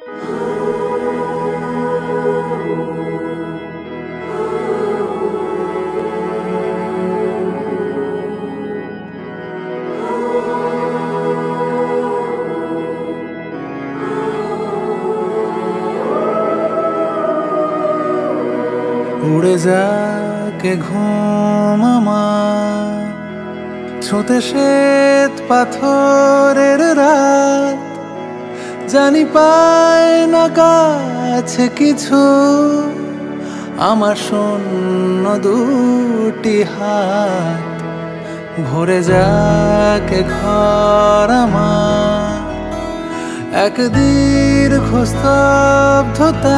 উড়ে যাকে ঘুম আমার, ছুঁতে শ্বেত পাথরের রাত, জানি পায় না কাছে কিছু আমার শূন্য দুটি হাত। ভরে যাকে ঘর আমার, এক দীর্ঘ স্তব্ধতায়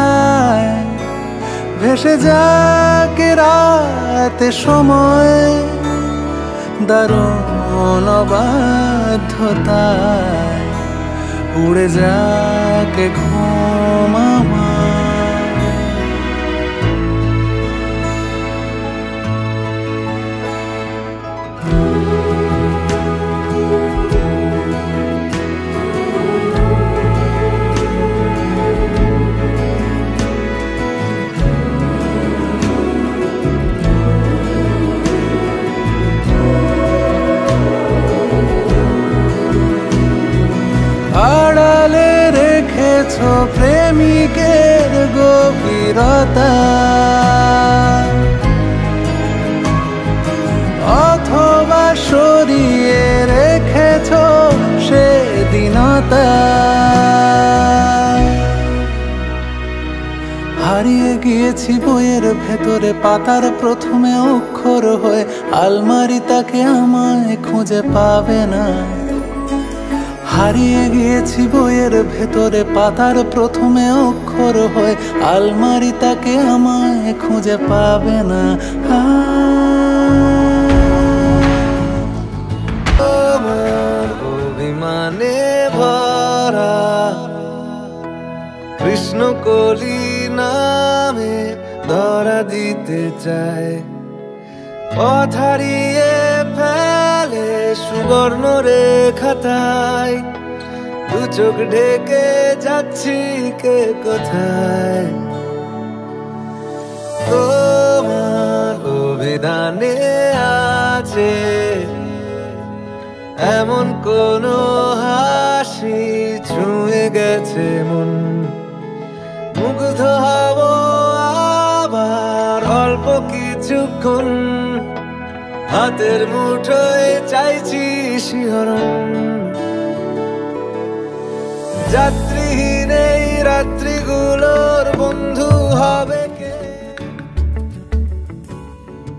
ভেসে যাকে রাতে সময়, দারুণ অবাধ্যতায় উড়ে যাকে ঘুম আমার। আড়ালে রেখেছ প্রেমিকের গভীরতা, অথবা সরিয়ে রেখেছ সেদিনতা। হারিয়ে গিয়েছি বইয়ের ভেতরে পাতার প্রথমে অক্ষর হয়ে, আলমারি তাকে আমায় খুঁজে পাবে না। হারিয়ে গিয়েছি বইয়ের ভেতরে পাতার প্রথমে অক্ষর হয়ে, আলমারি তাকে আমায় খুঁজে পাবে না। আমার অভিমানে ভরা কৃষ্ণকলি নামে ধরা দিতে চায়, পথ হারিয়ে ফেলে সুবর্ণ রেখাটায়, দু চোখ ঢেকে যাচ্ছি কে কোথায়। তোমার অভিধানে আছে এমন কোন হাসি ছুঁয়ে গেছে মন, মুগ্ধ হব আবার অল্প কিছুক্ষণ, হাতের মুঠোয় চাইছি শিহরণ। যাত্রীহীন এই রাত্রিগুলোর বন্ধু হবে কে?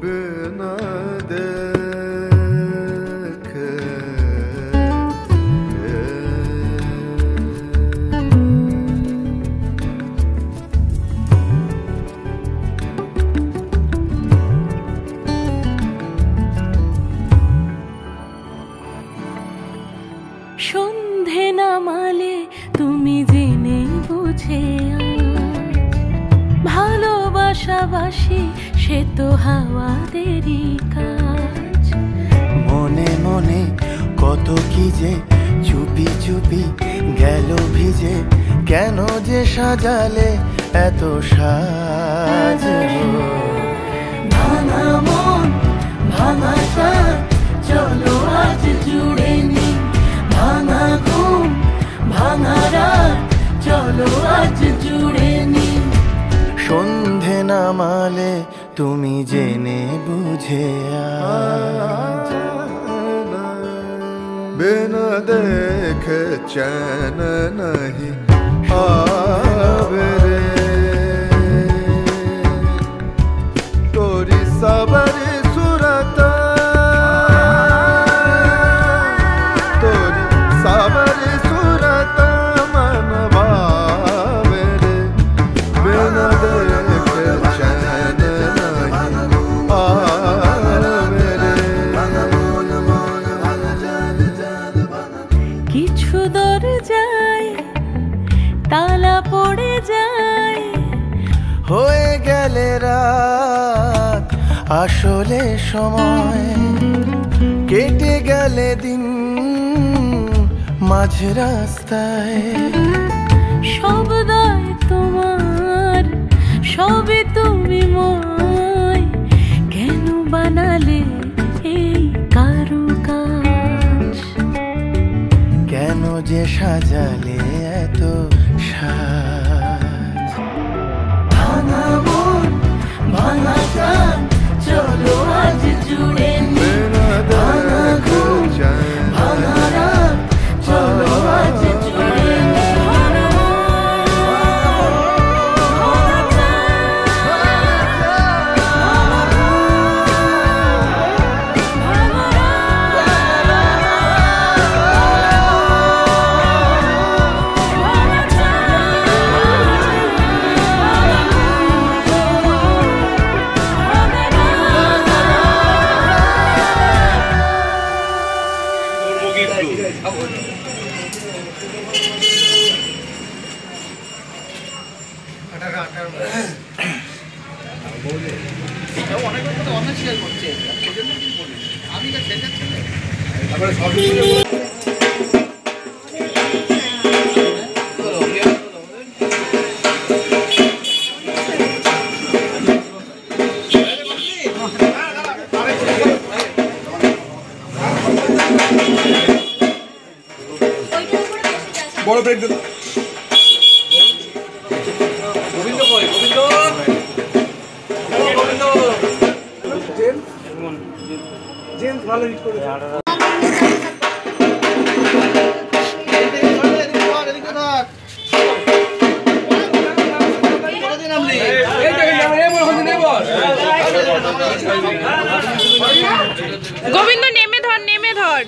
বিনা দেখে সন্ধে নামালে তুমি জেনে বুঝে ভালোবাসাবাসি, সে তো হাওয়াদেরই কাজ। মনে মনে কত কি যে চুপি চুপি গেল ভিজে, কেন যে সাজালে এত সাজ। ভাঙা মন ভাঙা সাজ, চলো আজ জুড়ে নি। ভাঙা ঘুম ভাঙা রাত, চলো আজ জুড়ে নি। সন্ধে নামালে তুমি জেনে বুঝে আজ, बिना देखे चैन नहीं आवे रे, तोरी सबरी सूरत, तोरी सबरी सूरत मन भावे रे, बिना देखे चैन नहीं आवे रे। কিছু দরজায় তালা পড়ে যায়, হয়ে গেলে রাত আসলে সময়, কেটে গেলে দিন মাঝ রাস্তায়। শব্দ সাজালে এত সাজ। ভাঙা মন ভাঙা প্রাণ চলো আজ জুড়ে নি, ভাঙা ঘুম ভাঙা রাত চলো আজ জুড়ে নি। বড় ব্রেক দিন। গোবিন্দ কই? গোবিন্দ গোবিন্দ জেমস ভালো হিট করেছে। গোবিন্দ নেমে ধর, নেমে ধর।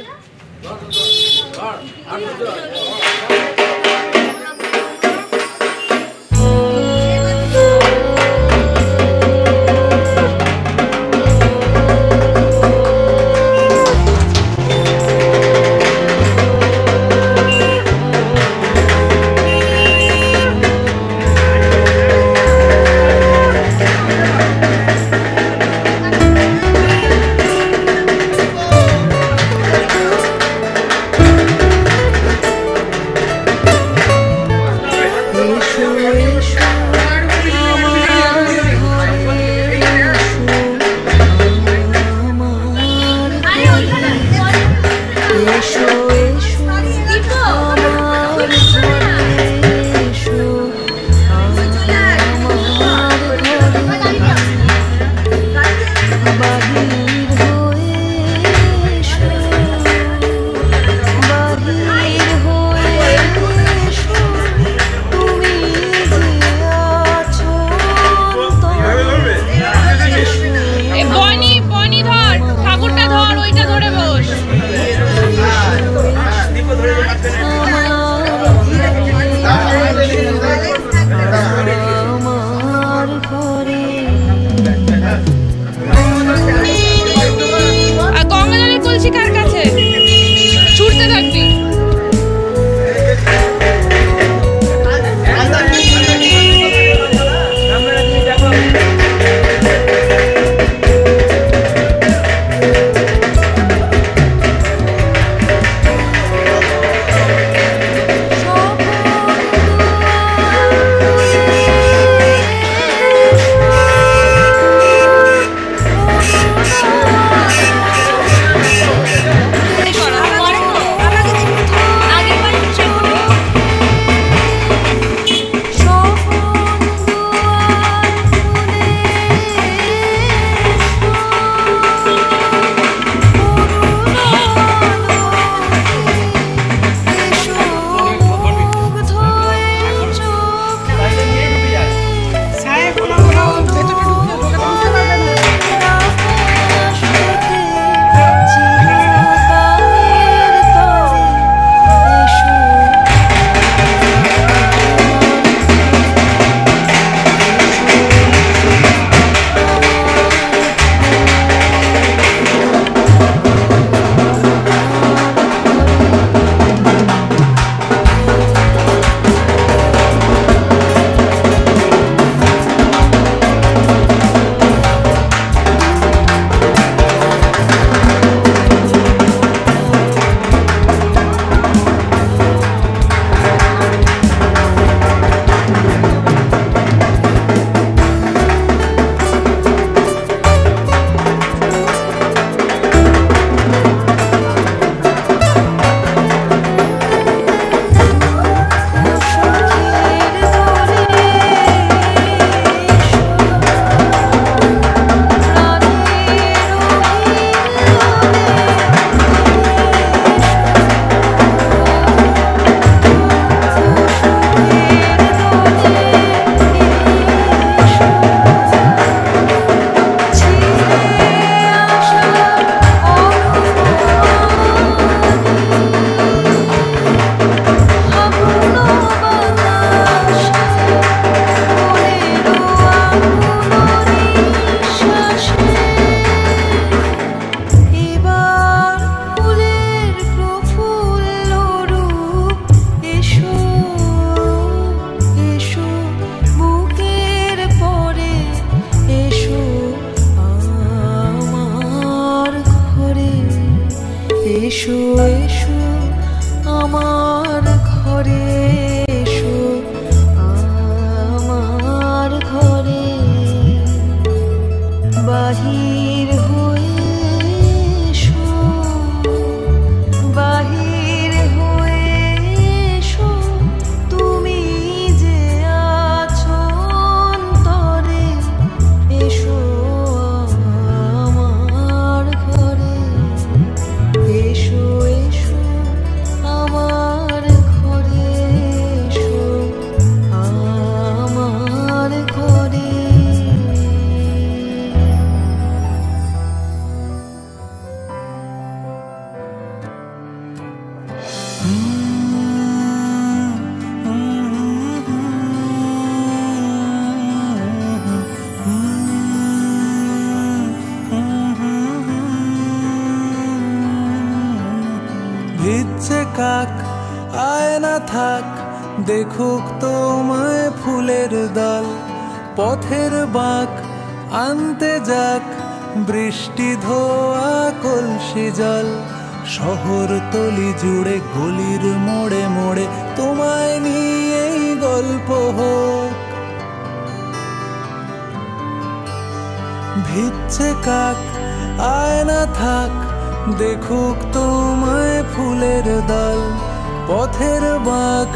দেখুক তোমায় ফুলের দল, পথের বাঁক আনতে যাক বৃষ্টি ধোয়া কলসি জল। শহর তলি জুড়ে গলির মোড়ে মোড়ে তোমায় নিয়েই গল্প হোক। ভিজছে কাক আয়না থাক, দেখুক তোমায় ফুলের দল, পথের বাঁক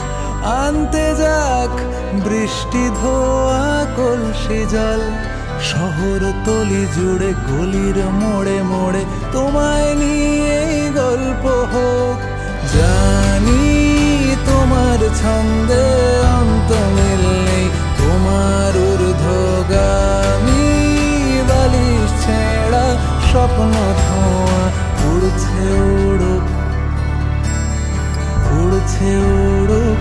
আনতে যাক বৃষ্টি ধোয়া কলসি জল। শহর তলি জুড়ে গলির মোড়ে মোড়ে তোমায় নিয়েই গল্প হোক। জানি তোমার ছন্দে অন্ত মিল নেই, তোমার ঊর্ধ্বগামী বালিশ ছেঁড়া স্বপ্ন ধোঁয়া উড়ছে উড়ুক, উড়ছে উড়ুক।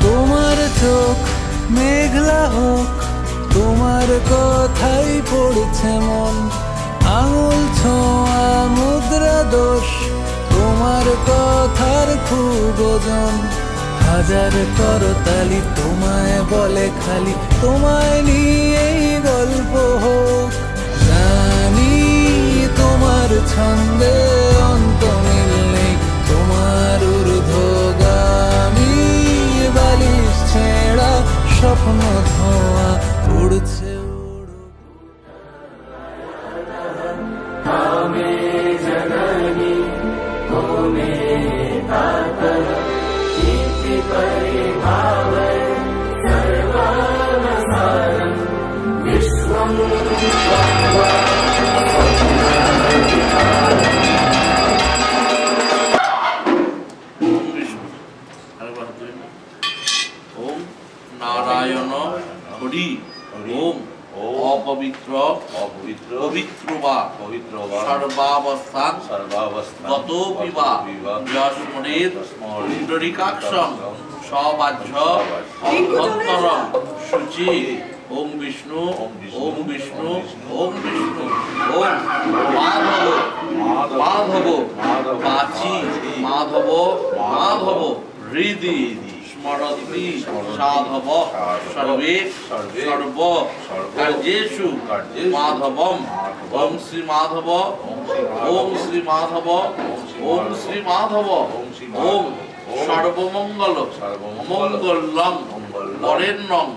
তোমার চোখ মেঘলা হোক, তোমার কথাই পড়ছে মন, আঙুল ছোঁয়া মুদ্রা দোষ, তোমার কথার খুব ওজন। হাজার করতালি তোমায় বলে খালি, তোমায় নিয়েই গল্প হোক। জানি তোমার ছন্দে অন্ত মিল নেই, তোমার ঊর্ধ্বগামী বালিশ ছেঁড়া স্বপ্ন ধোঁয়া উড়ছে উড়ুক। ओम नारायण हरि ओम अपवित्र पवित्र वा सर्वावस्थान गतोपि वा यस्मरेत् पुंडरीकाक्षं सवाज्य अभ्यन्तरं शुचि। ओम विष्णु ओम विष्णु ओम विष्णु ओम माधव माधव वाची माधव माधव हृदि स्मरति साधव सर्वे सर्व कार्येषु माधवम। ओम श्री माधव ओम श्री माधव ओम श्री माधव ओम सर्वमंगल मंगलम वरेण्यं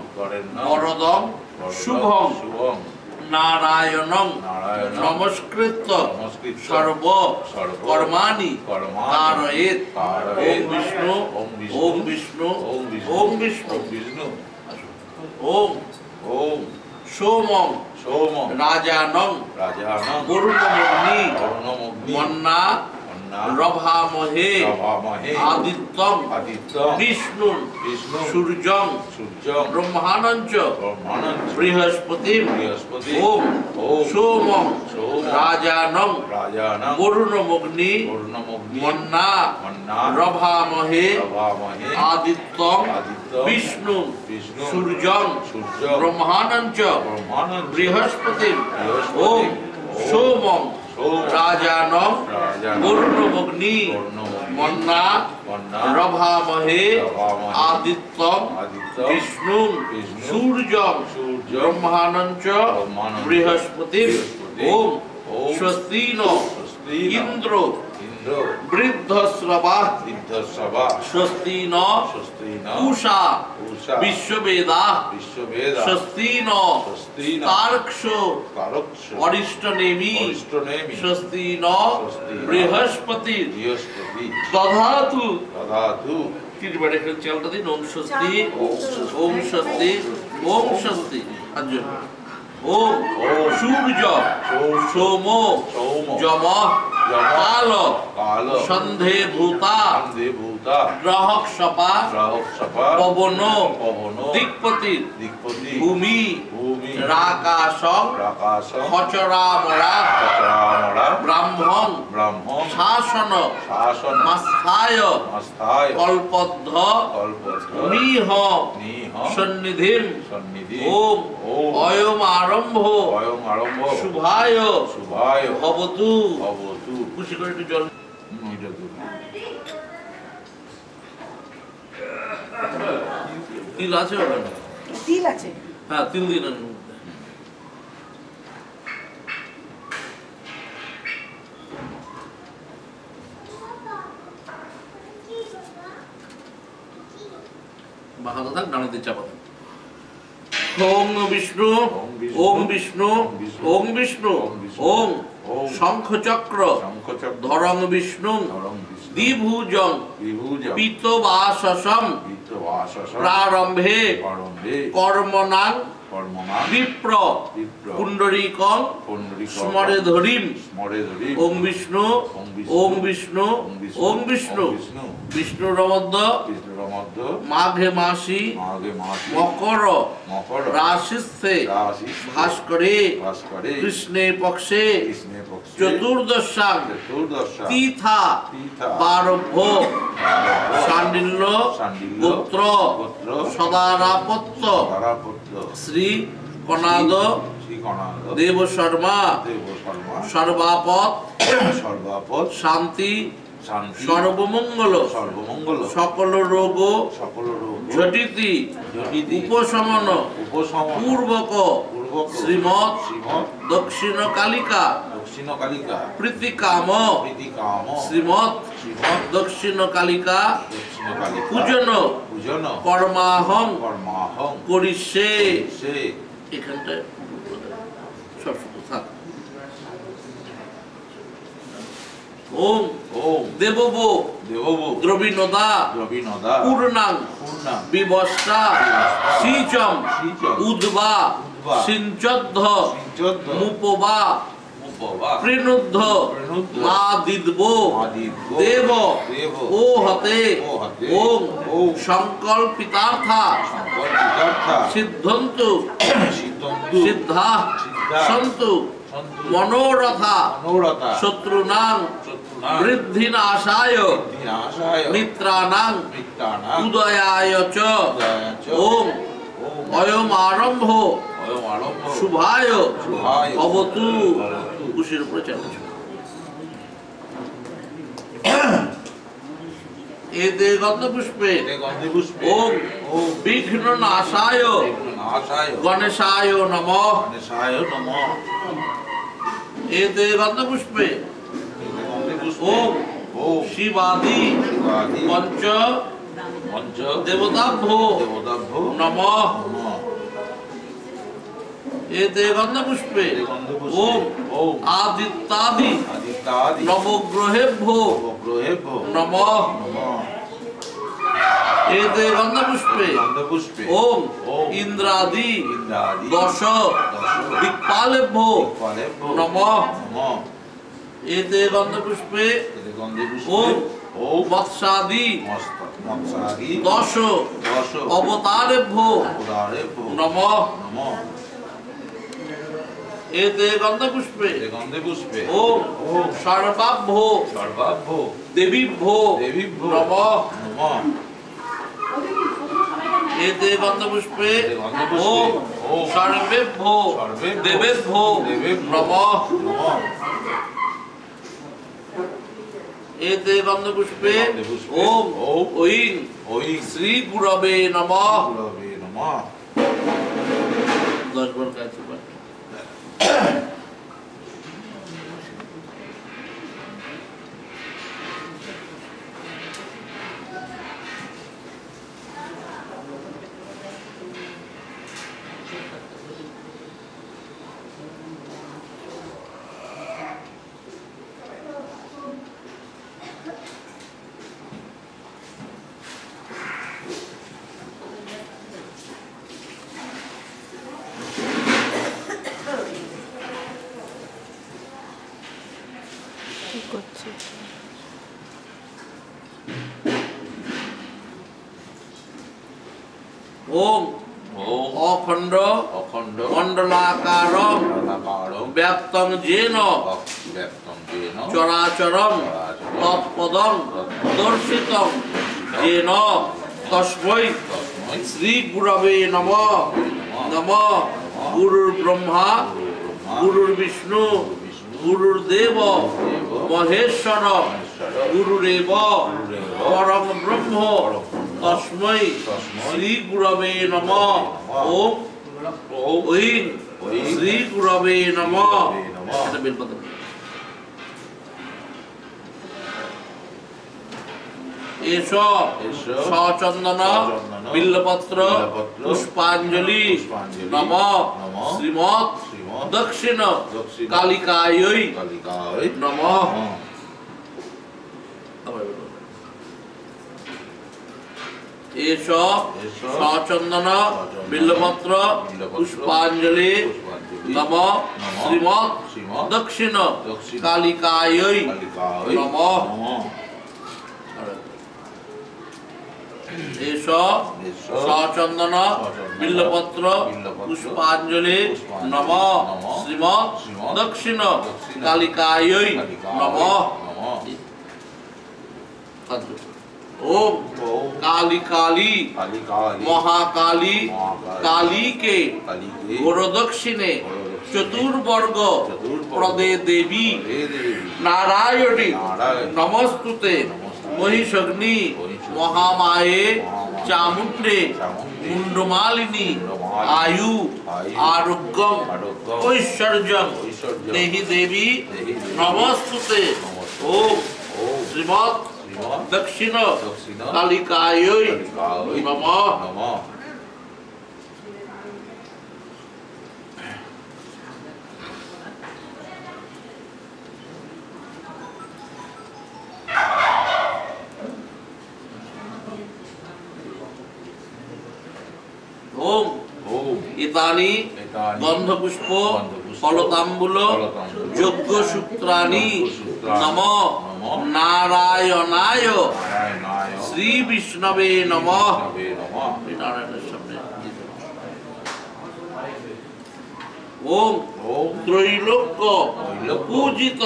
वरदं शुभं नारायणं नमस्कृत्य सर्व कर्माणि कारयेत्। ओम विष्णु ओम विष्णु ओम विष्णु ओम सोमं राजानं वरुणमग्नि मन्ना रभामहे आदित्यं विष्णुं सूर्यं ब्रह्माणञ्च बृहस्पतिं। ओम सोमं राजानं वरुणमग्नि मन्ना रभामहे आदित्यं विष्णुं सूर्यं ब्रह्माणञ्च बृहस्पतिं। ओम सोमं राजानं वरुणमग्नि मन्ना रभामहे आदित्यं विष्णुं सूर्यं ब्रह्माणञ्च बृहस्पतिं। ओम स्वस्ति नो इंद्रो वृद्धश्रवा स्वस्ति नो पूषा विश्ववेदा स्वस्ति नो तार्क्ष्यो अरिष्टनेमि स्वस्ति नो बृहस्पति दधातु। तीनबार एक चालटा दिन ओम स्वस्ति ओम स्वस्ति ओम स्वस्ति। ओम सूर्य सोमो जम কাল কাল সন্ধে ভূতা সন্ধে ভূতা গ্রাহক সপা গ্রাহক সভা পবন পবন দিকপতি দিকপতি ভূমি ভূমি রাকাশ আকাশ খচরামরা চরামরা ব্রাহ্মণ ব্রাহ্মণ শাসন শাসন মাস্থায় আস্থায় কল্পদ্ধ কল্পস্থ নিহ নিহ সন্নিধিম সন্নিধি ওম ওম অয়ম আরম্ভ অয়ং আরম্ভ শুভায় শুভায় ভবতু ভবতু খুশি করে একটু জল ওইটা দেবো। তিল আছে ওখানে তিল আছে হ্যাঁ তিল দিন এর মধ্যে। বাঁকা থাক ডানাতে চাপা থাক। ওং বিষ্ণু ওং বিষ্ণু ওং বিষ্ণু ওং শঙ্খচক্র শঙ্খচক্র ধরং বিষ্ণু ধরং বিষ্ণু দ্বিভুজং বিভুজ পিতবাসসম বিত্তবাসস প্রারম্ভে পরম্বে কর্মণাং কর্মণা বিপ্র বিপ্র পুণ্ডরীকং পুণ্ডরীকং স্মরে ধরিম স্মরে ধরি ওং বিষ্ণু ওং বিষ্ণু ওং বিষ্ণু বিষ্ণুর মধ্যে বিষ্ণুর মধ্যে মাঘে মাসি মাঘে মাসে মকর মকর রাশিস্থে রাশি ভাস্করে ভাস্করে কৃষ্ণে পক্ষে কৃষ্ণে পক্ষে চতুর্দশাং চতুর্দশা তীথা তীথা বারভ্য শাণ্ডিল্য শাণ্ডিল্য গোত্র গোত্র সদারাপত্য তারাপুত্র শ্রী কনাদ শ্রীকণাদ দেব শর্মা দেব শর্মা সর্বাপদ সর্বাপদ শান্তি শান্তি সর্বমঙ্গল সর্বমঙ্গল সকল রোগ সকল রোগ ঝটিতি ঝটিতি উপশমন উপশম পূর্বক পূর্বক শ্রীমৎ শ্রীমৎ দক্ষিণ কালিকা দক্ষিণ কালিকা প্রীতিকাম প্রীতি কাম শ্রীমৎ শ্রীমৎ দক্ষিণ কালিকা দক্ষিণ কালিকা পূজন পূজন কর্মাহং কর্মাহং করিষ্যে সে এখানটায় সব শুধু থাক ওম ওম দেবব দেববু দ্রবিণদা দ্রবিণদা পূর্ণাং পূর্ণা বিবস্তা সিচম সিচম উদ্বা উদ্বা সিঞ্চদ্ধ সিঞ্চদ্ধ মুপবা মুপবা প্রেণুদ্ধ প্রেণুদ্ধ মা দিদ্ব মা দিদ্ব দেব দেব ও হতে ও হতে ওম ওম সংকল্পিতার্থা সংকল্পিতার্থা সিদ্ধন্তু সিদ্ধন্তু সিদ্ধা সিদ্ধা সন্তু সন্তু মনোরথা মনোরথা শত্রুনাং শত্রুনাং বৃদ্ধিনাশায় বিনাশায় মিত্রানাং মিত্রাণাং উদয়ায় চ উদয়ায় চ ওম ওম অয়ম আরম্ভ অয়ম আরম্ভ শুভায় শুভায় ভবতু ভবতু। কুশির উপরে চালাচ্ছ এতে গন্ধপুষ্পে এতে গন্ধে পুষ্পে ওম ওম বিঘ্ন নাশায় নাশায় গণেশায় নমঃ গণেশায় নমঃ এতে গন্ধপুষ্পে এতে গন্ধে পুষ্পে ওম ওম শিবাদি শিবাদি পঞ্চ পঞ্চ দেবতাভ্যো দেবতাভ্য নমঃ নমঃ এতে গন্ধপুষ্পে এতে গন্ধপুষ্পে ওম ওম আদিত্যাদি আদিত্যাদি নবগ্রহেভ্যো নবগ্রহেভ্য নমঃ নমঃ এতে গন্ধপুষ্পে গন্ধে পুষ্পে ওম ওম ইন্দ্রাদি ইন্দ্রাদি দশ দিক্পালেভ্যো দিক্পালেভ্য নমঃ নমঃ এতে গন্ধপুষ্পে এতে গন্ধে পুষ্পে ওম ওম মৎস্যাদি মৎস্যাদি দশ দশ অবতারেভ্যো উদারেভ্য নমঃ নমঃ এতে গন্ধপুষ্পে এতে গন্ধে পুষ্পে ওম ওম সর্বাভ্যো সর্বাভ্য দেবীভ্যো দেবীভ্য নমঃ নমঃ এতে গন্ধপুষ্পে এতে গন্ধপুষ্পে ওম ওম সর্বেভ্যো সর্বেভ্যো দেবেভ্যো দেবেভ্যো নমঃ নমঃ এতে গন্ধপুষ্পে গন্ধে পুষ্পে ওম ওম ঐং ওই শ্রী গুরবে নমঃ গুরবে নমঃ 10 বার গাইতে পারে করছি। ওম ওম অখণ্ড অখণ্ড মণ্ডলাকারম মণ্ডলাকারম ব্যাপ্তং যেন ব্যাপ্তং যেন চরাচরম তৎপদং দর্শিতং যেন তস্मै শ্রী গুরবে নমঃ। নমঃ গুরুর ব্রহ্মা গুরুর বিষ্ণু গুরুর দেব মহেশ্বর গুরুরেব পরম ব্রহ্ম তস্मै শ্রী গুরবে নমঃ। ওম ঐং শ্রী গুরবে নমঃ। এটা বেলপত্র। এসো সচন্দন বিল্লপত্র পুষ্পাঞ্জলি নম শ্রীমৎ দক্ষিণ কালিকাयै নমঃ। এসো সচন্দন বিল্লপত্র পুষ্পাঞ্জলি নম শ্রীমৎ দক্ষিণ কালিকাयै নমঃ। এসো সচন্দন বিল্লপত্র পুষ্পাঞ্জলি নম শ্রীমৎ দক্ষিণ কালিকাयै নমঃ। ओम काली काली महाकाली काली के गुरुदक्षिणे चतुर्वर्ग प्रदे देवी नारायणी नमस्तुते महिषग्नि महामाये चामुंडे मुंडमालिनी आयु आरोग्यम ऐश्वर्यम देहि देवी नमस्तुते। ओम श्रीमत् दक्षिण कालिकायै नमः। ओम इतानि गंधपुष्प फलतांबूल यज्ञ सूत्राणि नमः नारायणाय श्री विष्णवे नमः। ओम त्रैलोक्य पूजित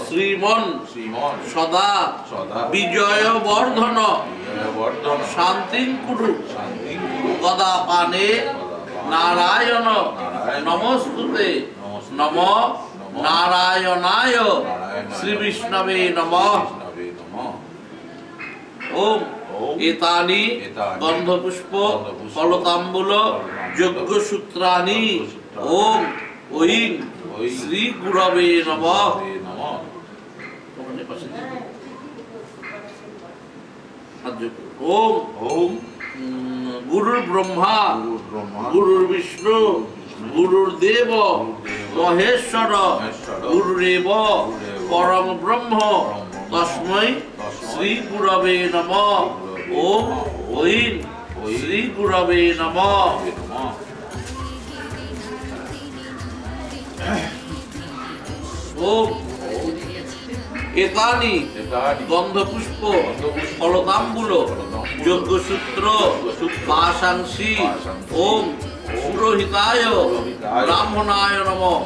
श्रीमन सदा विजय वर्धन शांति कुरु गदापाने नारायण नमस्तुते। नमः नारायणाय श्री विष्णवे नमः। ओम एतानि गंधपुष्प फलतांबूल यज्ञ सूत्राणि ओम ऐं श्री गुरवे नमः। ओम गुरुर् ब्रह्मा गुरुर्विष्णु गुरुर्देव महेश्वर गुरुरेव परम ब्रह्म तस्मै श्री गुरवे नमः। ओम ऐं श्री गुरवे नमः। ओम एतानि गंधपुष्प फलतांबूल यज्ञसूत्र पाशांसि ओम पुरोहिताय ब्राह्मणाय नमः।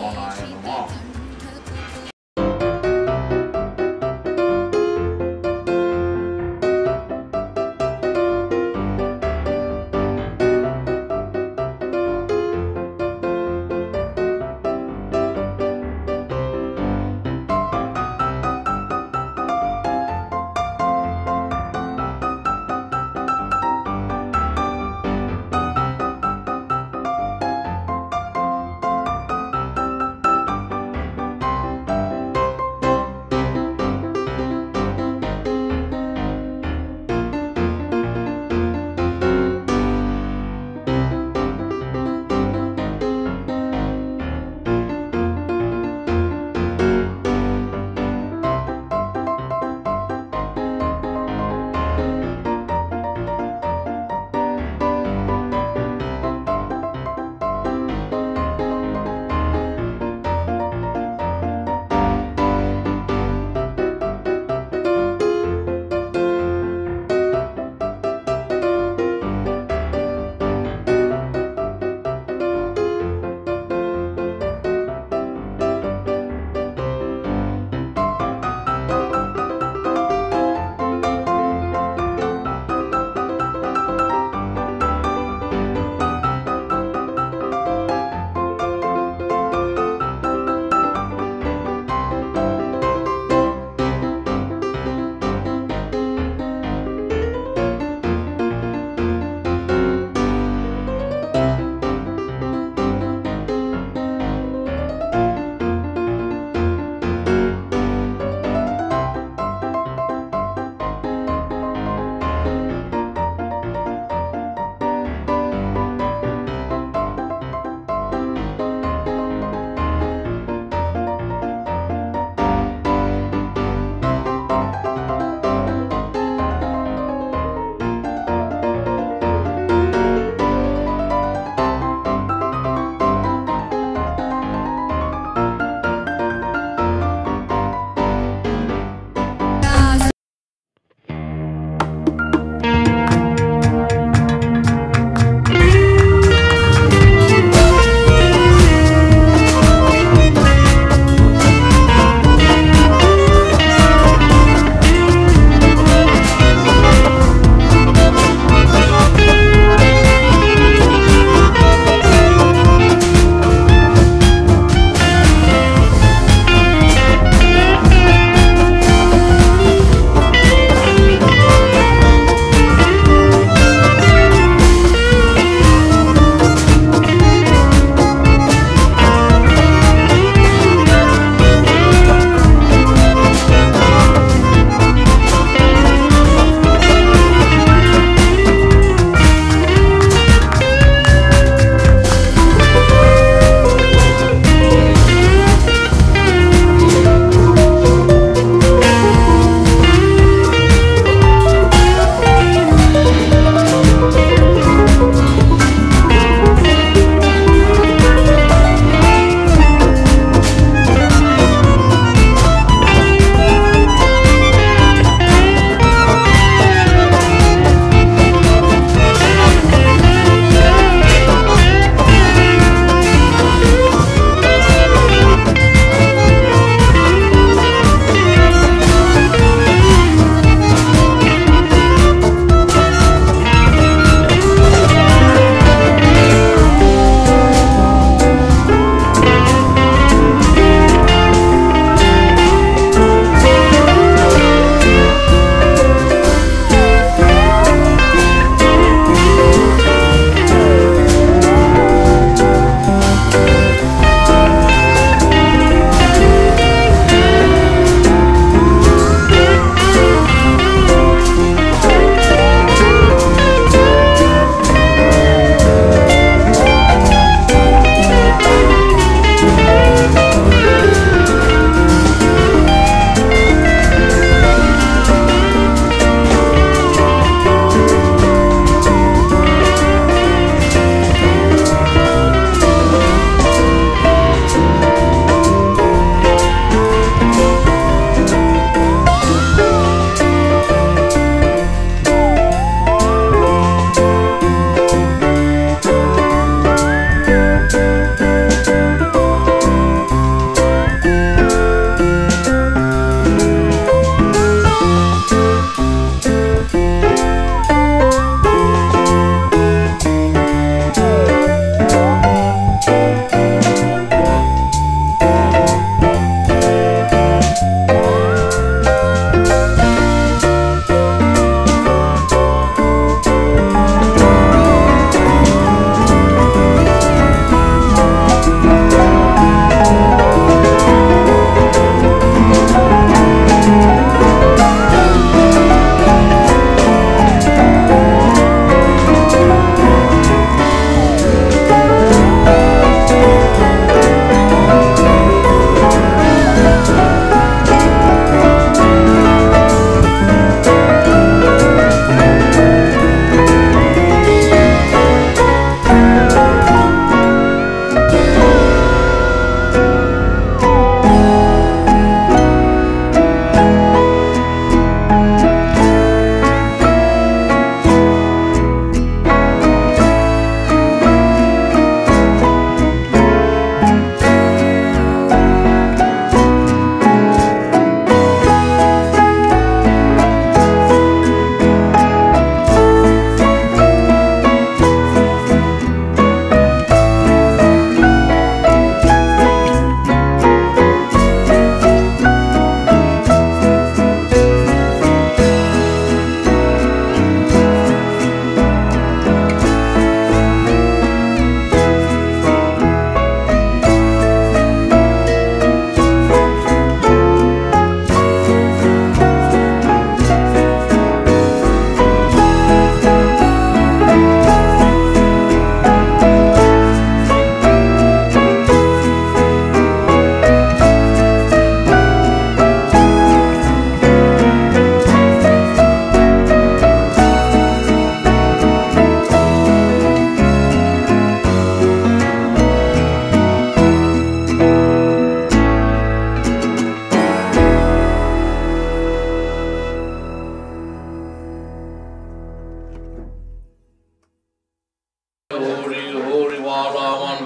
হরি হরি বালামন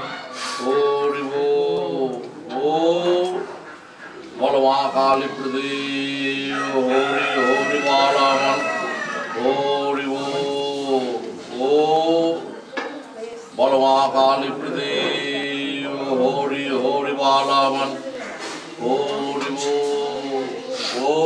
হরি ও বলো মা কালী প্রদেব হরি হরি বালামন হরি ও বলো মা কালী প্রদেব হরি হরি বালামন হরি ও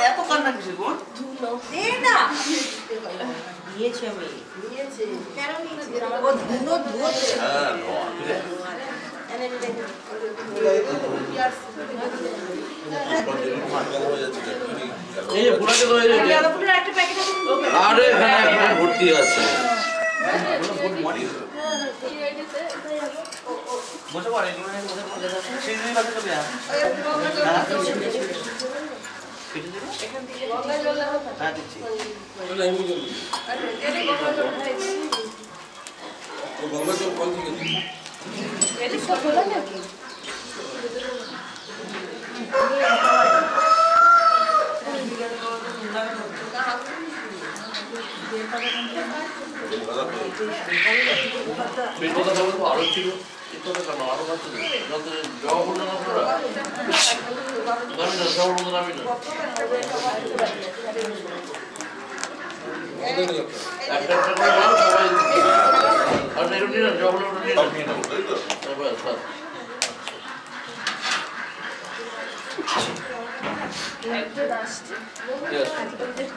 এত কান্না কিসে গো? দে না। দিয়েছে আমি। দিয়েছে। কেন নিয়েছে? ও ধুনো ধুতে। হ্যাঁ, এই যে পুরাকে তো এই যে একটা প্যাকেট আছে। আরে এখানে একটা ভর্তি আছে। বসে পড়ে এগুলো নিয়ে বসে পড়ে যাচ্ছে। সেই দুই বাসে চলে আসে। এখান থেকে গঙ্গা জল হবে। হ্যাঁ দিচ্ছি। গঙ্গা জল কোন থেকে দিই? এটা সব হলো নাকি? পেটটা তো আরো ছিল এটা তো কেন আরো আছে যাতে জব হলো না পুরো আমি না জব হলো না আমি না একটা করে বল সবাই আর এরকম নিয়ে জব হলো না নিয়ে নাও তারপর স্যার একটা আসছে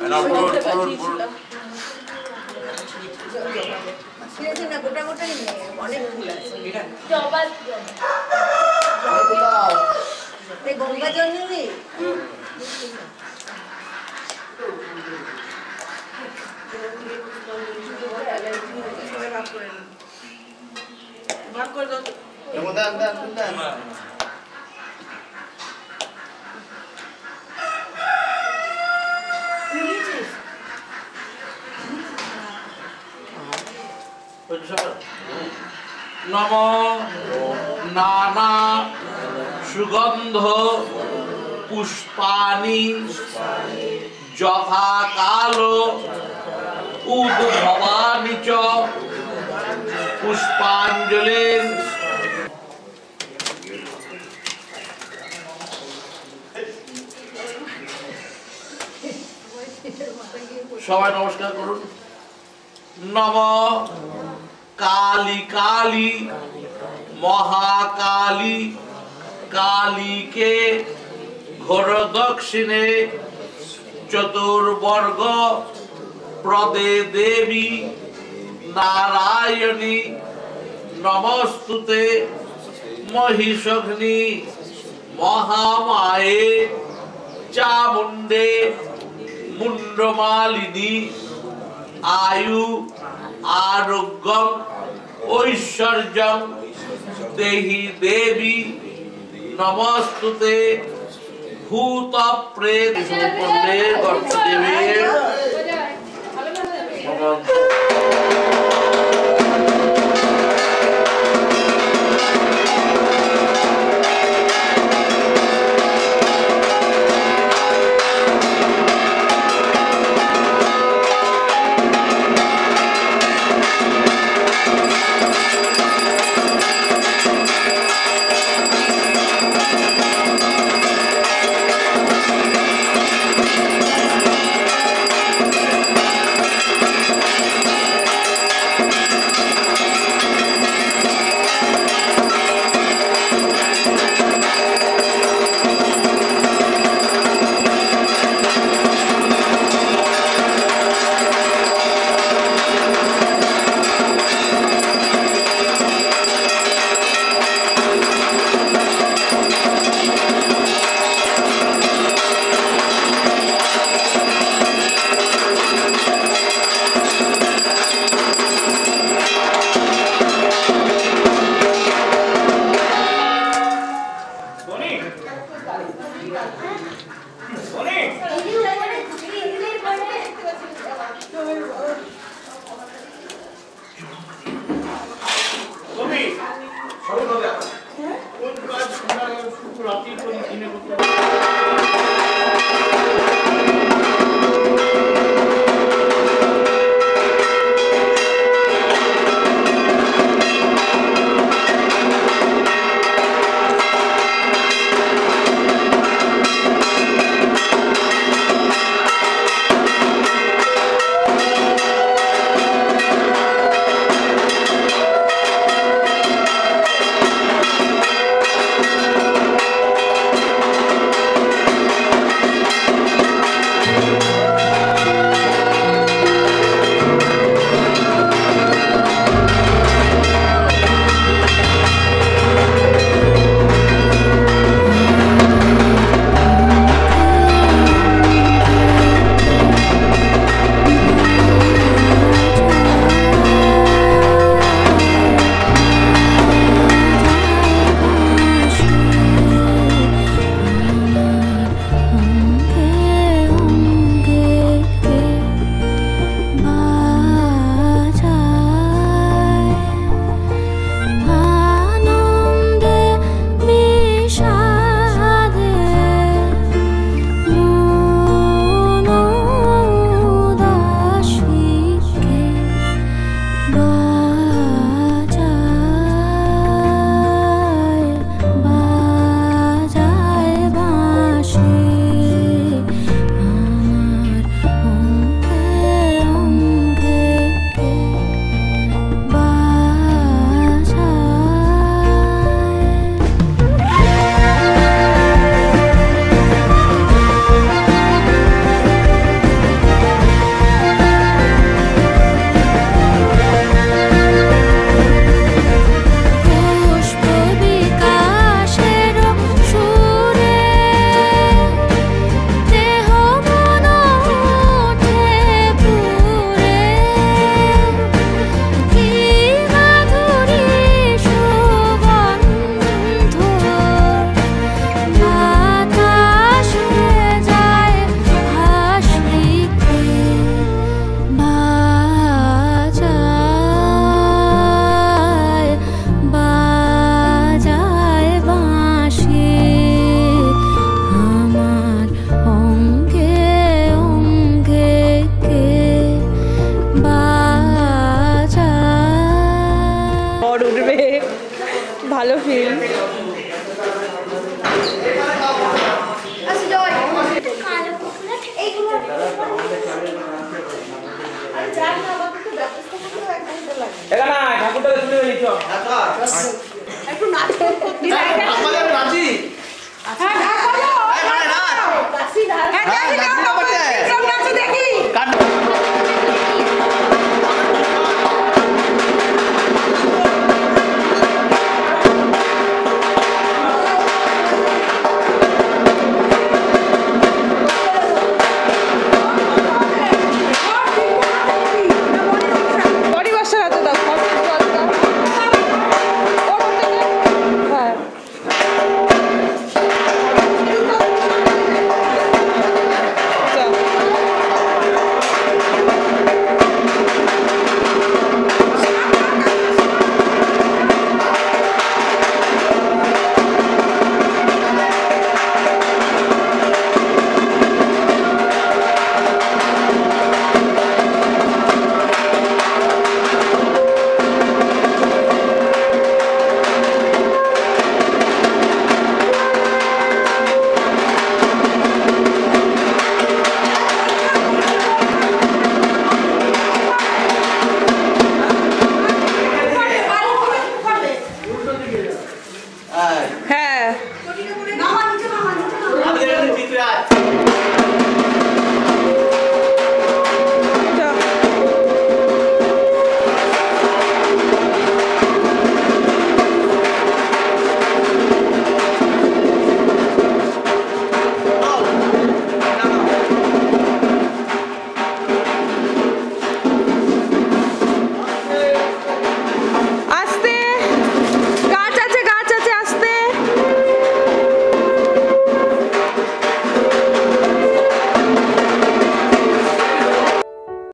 and our গোটা গোটাই নেই অনেক ফুল আছে জবা গঙ্গা জল নেই ভাগ করে দাও নম নানা সুগন্ধ পুষ্পানি যথা কাল উদ্ভবানি চ পুষ্পাঞ্জলির সবাই নমস্কার করুন। নম কালী কালী মহাকালী কালীকে ঘোর দক্ষিণে চতুর্বর্গ প্রদে দেবী নারায়ণী নমস্তুতে মহিষগ্নি মহামায়ে চামুণ্ডে মুন্ডমালিনী আয়ু আরোগ্যম ঐশ্বর্যম দেহি দেবী নমস্তুতে ভূত প্রেত গর্ভদেবীর